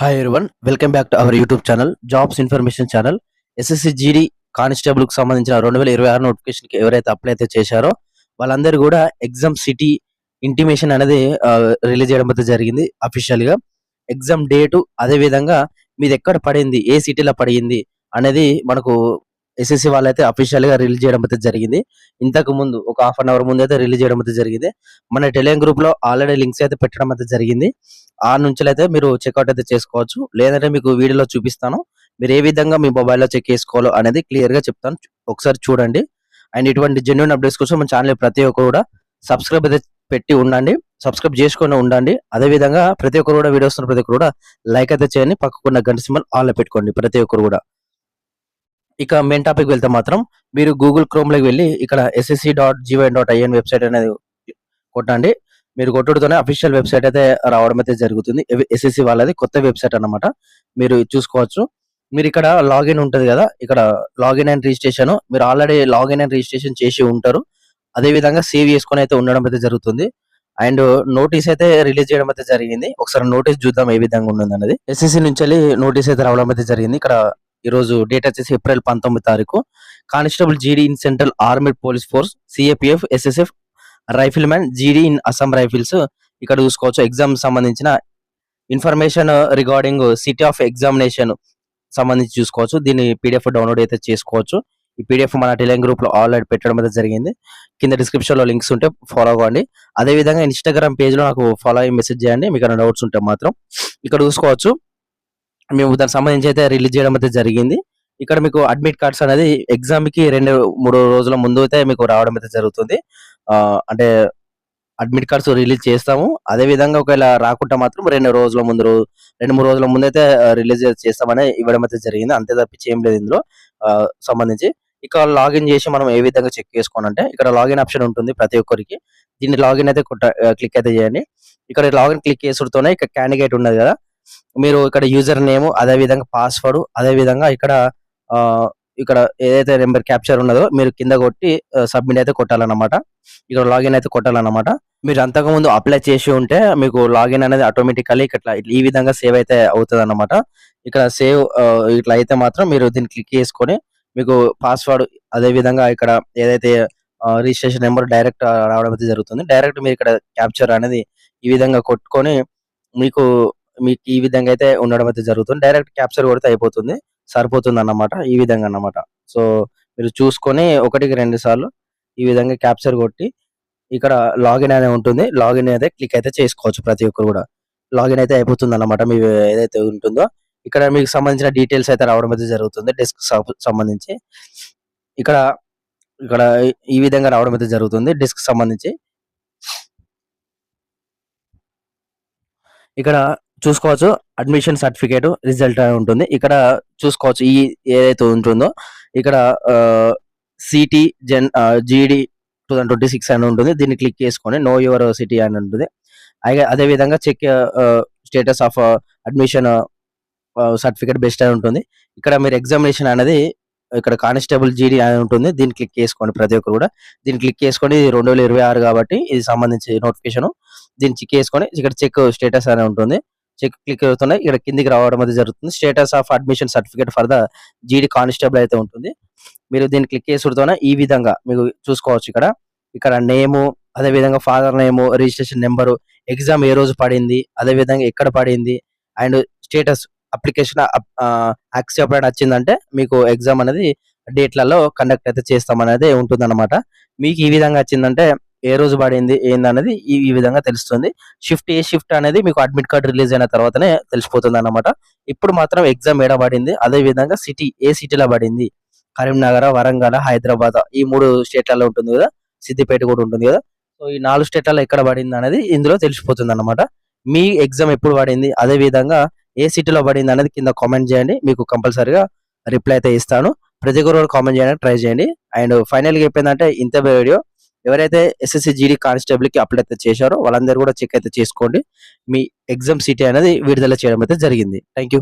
Hi everyone, welcome back to our YouTube channel jobs information channel. SSC GD constable కు సంబంధించిన 2026 notification కి ఎవరైతే apply అయితే చేశారో వాళ్ళందరూ కూడా ఎగ్జామ్ సిటీ ఇంటిమేషన్ అనేది రిలీజ్ చేయడం అయితే జరిగింది. అఫీషియల్ గా ఎగ్జామ్ డేటు, అదే విధంగా మీది ఎక్కడ పడింది, ఏ సిటీలో పడింది అనేది మనకు ఎస్ఎస్సి వాళ్ళైతే అఫీషియల్ గా రిలీజ్ చేయడం అయితే జరిగింది. ఇంతకు ముందు ఒక హాఫ్ అన్ అవర్ ముందు అయితే రిలీజ్ చేయడం అయితే జరిగింది. మన టెలిగ్రామ్ గ్రూప్ లో ఆల్రెడీ లింక్స్ అయితే పెట్టడం అయితే జరిగింది. ఆ నుంచి అయితే మీరు చెక్అవుట్ అయితే చేసుకోవచ్చు. లేదంటే మీకు వీడియోలో చూపిస్తాను, మీరు ఏ విధంగా మీ మొబైల్లో చెక్ చేసుకోవాలో అనేది క్లియర్ గా చెప్తాను, ఒకసారి చూడండి. అండ్ ఇటువంటి జెన్యున్ అప్డేట్స్ కోసం మన ఛానల్ ప్రతి ఒక్కరు కూడా సబ్స్క్రైబ్ అయితే పెట్టి ఉండండి, సబ్స్క్రైబ్ చేసుకొని ఉండండి. అదే విధంగా ప్రతి ఒక్కరు కూడా వీడియోస్ ప్రతి ఒక్కరు కూడా లైక్ అయితే చేయండి, పక్కకున్న గంట సింబల్ ఆల్ పెట్టుకోండి ప్రతి ఒక్కరు కూడా. ఇక మెయిన్ టాపిక్ వెళ్తే మాత్రం మీరు గూగుల్ క్రోమ్ లోకి వెళ్ళి ఇక్కడ ssc.gvin.in వెబ్సైట్ అనేది కొట్టండి. మీరు కొట్టడంతోనే అఫీషియల్ వెబ్సైట్ అయితే రావడం అయితే జరుగుతుంది. ఎస్ఎస్సి వాళ్ళది కొత్త వెబ్సైట్ అన్నమాట, మీరు చూసుకోవచ్చు. మీరు ఇక్కడ లాగిన్ ఉంటుంది కదా, ఇక్కడ లాగిన్ అండ్ రిజిస్ట్రేషన్ మీరు ఆల్రెడీ లాగిన్ అండ్ రిజిస్ట్రేషన్ చేసి ఉంటారు. అదే విధంగా సేవ్ చేసుకొని అయితే ఉండడం అయితే జరుగుతుంది. అండ్ నోటీస్ అయితే రిలీజ్ చేయడం అయితే జరిగింది. ఒకసారి నోటీస్ చూద్దాం ఏ విధంగా ఉంది అనేది. ఎస్ఎస్సి నుంచి నోటీస్ అయితే రావడం అయితే జరిగింది. ఇక్కడ ఈ రోజు డేట్ వచ్చేసి ఏప్రిల్ 19 తారీఖు. కానిస్టేబుల్ జీడీ in central armed police force, CAPF, SSF, rifle man, జీడీ ఇన్ అస్సాం రైఫిల్స్. ఇక్కడ చూసుకోవచ్చు ఎగ్జామ్ సంబంధించిన information regarding city of examination సంబంధించి చూసుకోవచ్చు. దీన్ని పీడిఎఫ్ డౌన్లోడ్ అయితే చేసుకోవచ్చు. ఈ పీడిఎఫ్ మన టెలిగ్రామ్ గ్రూప్ లో ఆల్రెడీ పెట్టడం అయితే జరిగింది. కింద డిస్క్రిప్షన్ లో లింక్స్ ఉంటే ఫాలో అవ్వండి. అదే విధంగా ఇన్స్టాగ్రామ్ పేజ్ లో నాకు ఫాలో అయ్యి మెసేజ్ చేయండి మీకు ఏమైనా డౌట్స్ ఉంటే మాత్రం. ఇక్కడ చూసుకోవచ్చు మేము దానికి సంబంధించి అయితే రిలీజ్ చేయడం అయితే జరిగింది. ఇక్కడ మీకు అడ్మిట్ కార్డ్స్ అనేది ఎగ్జామ్ కి 2-3 రోజుల ముందు అయితే మీకు రావడం అయితే జరుగుతుంది. అంటే అడ్మిట్ కార్డ్స్ రిలీజ్ చేస్తాము. అదే విధంగా ఒకవేళ రాకుంటే మాత్రం 2-3 రోజుల ముందు అయితే రిలీజ్ చేస్తామని ఇవ్వడం అయితే జరిగింది. అంతే తప్పించి ఏం లేదు ఇందులో సంబంధించి. ఇక లాగిన్ చేసి మనం ఏ విధంగా చెక్ చేసుకోవాలంటే ఇక్కడ లాగిన్ ఆప్షన్ ఉంటుంది ప్రతి ఒక్కరికి. దీన్ని లాగిన్ అయితే క్లిక్ అయితే చేయండి. ఇక్కడ లాగిన్ క్లిక్ చేసుడుతోనే ఇక్కడ క్యాండిడేట్ ఉన్నది కదా, మీరు ఇక్కడ యూజర్ నేమ్, అదే విధంగా పాస్వర్డ్, అదే విధంగా ఇక్కడ ఏదైతే నెంబర్ క్యాప్చర్ ఉన్నదో మీరు కింద కొట్టి సబ్మిట్ అయితే కొట్టాలన్నమాట. ఇక్కడ లాగిన్ అయితే కొట్టాలన్నమాట. మీరు అంతకు ముందు అప్లై చేసి ఉంటే మీకు లాగిన్ అనేది ఆటోమేటికల్లీ ఇట్లా ఈ విధంగా సేవ్ అయితే అవుతుంది అన్నమాట. ఇక్కడ సేవ్ ఇట్లా అయితే మాత్రం మీరు దీన్ని క్లిక్ చేసుకొని మీకు పాస్వర్డ్, అదే విధంగా ఇక్కడ ఏదైతే రిజిస్ట్రేషన్ నెంబర్ డైరెక్ట్ రావడం అయితే జరుగుతుంది. డైరెక్ట్ మీరు ఇక్కడ క్యాప్చర్ అనేది ఈ విధంగా కొట్టుకొని మీకు ఈ విధంగా అయితే ఉండడం అయితే జరుగుతుంది. డైరెక్ట్ క్యాప్చర్ కొడితే అయిపోతుంది, సరిపోతుంది అన్నమాట. ఈ విధంగా అన్నమాట. సో మీరు చూసుకొని 1-2 సార్లు ఈ విధంగా క్యాప్చర్ కొట్టి ఇక్కడ లాగిన్ అనేది ఉంటుంది. లాగిన్ అయితే క్లిక్ అయితే చేసుకోవచ్చు ప్రతి ఒక్కరు కూడా. లాగిన్ అయితే అయిపోతుంది అన్నమాట. మీ ఏదైతే ఉంటుందో ఇక్కడ మీకు సంబంధించిన డీటెయిల్స్ అయితే రావడం అయితే జరుగుతుంది. డెస్క్ సంబంధించి ఇక్కడ ఇక్కడ ఈ విధంగా రావడం అయితే జరుగుతుంది. డెస్క్ సంబంధించి ఇక్కడ చూసుకోవచ్చు అడ్మిషన్ సర్టిఫికేట్ రిజల్ట్ అని ఉంటుంది. ఇక్కడ చూసుకోవచ్చు ఈ ఏదైతే ఉంటుందో ఇక్కడ సిటీ జీడీ 2026 అని ఉంటుంది. దీన్ని క్లిక్ చేసుకొని నో యువర్ సిటీ అని ఉంటుంది. అదే విధంగా check status of admission certificate best అని ఉంటుంది. ఇక్కడ మీరు ఎగ్జామినేషన్ అనేది ఇక్కడ కానిస్టేబుల్ జీడీ అని ఉంటుంది. దీన్ని క్లిక్ చేసుకోండి ప్రతి ఒక్కరు కూడా. దీన్ని క్లిక్ చేసుకొని 2026 కాబట్టి ఇది సంబంధించి నోటిఫికేషన్. దీన్ని చెక్ చేసుకొని ఇక్కడ చెక్ స్టేటస్ అని ఉంటుంది. చెక్ క్లిక్ అవుతున్నాయి, ఇక్కడ కిందికి రావడం అయితే జరుగుతుంది. Status of admission certificate for the జీడీ కానిస్టేబుల్ అయితే ఉంటుంది. మీరు దీన్ని క్లిక్ చేసుడుతోనే ఈ విధంగా మీకు చూసుకోవచ్చు ఇక్కడ నేము, అదే విధంగా father name, registration number, exam ఏ రోజు పడింది, అదే విధంగా ఎక్కడ పడింది, అండ్ స్టేటస్ అప్లికేషన్ యాక్సెప్టెడ్ వచ్చిందంటే మీకు ఎగ్జామ్ అనేది డేట్లలో కండక్ట్ అయితే చేస్తామనేది ఉంటుంది అనమాట. మీకు ఈ విధంగా వచ్చిందంటే ఏ రోజు పడింది ఏందనేది ఈ విధంగా తెలుస్తుంది. ఏ షిఫ్ట్ అనేది మీకు అడ్మిట్ కార్డ్ రిలీజ్ అయిన తర్వాతనే తెలిసిపోతుంది అన్నమాట. ఇప్పుడు మాత్రం ఎగ్జామ్ ఏడ పడింది, అదే విధంగా సిటీ ఏ సిటీలో పడింది, కరీంనగర్, వరంగల్, హైదరాబాద్, ఈ 3 స్టేట్లలో ఉంటుంది కదా, సిద్దిపేట కూడా ఉంటుంది కదా. సో ఈ 4 స్టేట్లలో ఎక్కడ పడింది అనేది ఇందులో తెలిసిపోతుంది అన్నమాట. మీ ఎగ్జామ్ ఎప్పుడు పడింది, అదే విధంగా ఏ సిటీలో పడింది అనేది కింద కామెంట్ చేయండి. మీకు కంపల్సరీగా రిప్లై అయితే ఇస్తాను. ప్రతి ఒక్కరు కామెంట్ చేయడానికి ట్రై చేయండి. అండ్ ఫైనల్గా చెప్పిందంటే ఇంత వీడియో ఎవరైతే ఎస్ఎస్సి జీడీ కానిస్టేబుల్ కి అప్లై అయితే చేశారో వాళ్ళందరూ కూడా చెక్ అయితే చేసుకోండి. మీ ఎగ్జామ్ సిటీ అనేది విడుదల చేయడం అయితే జరిగింది. Thank you.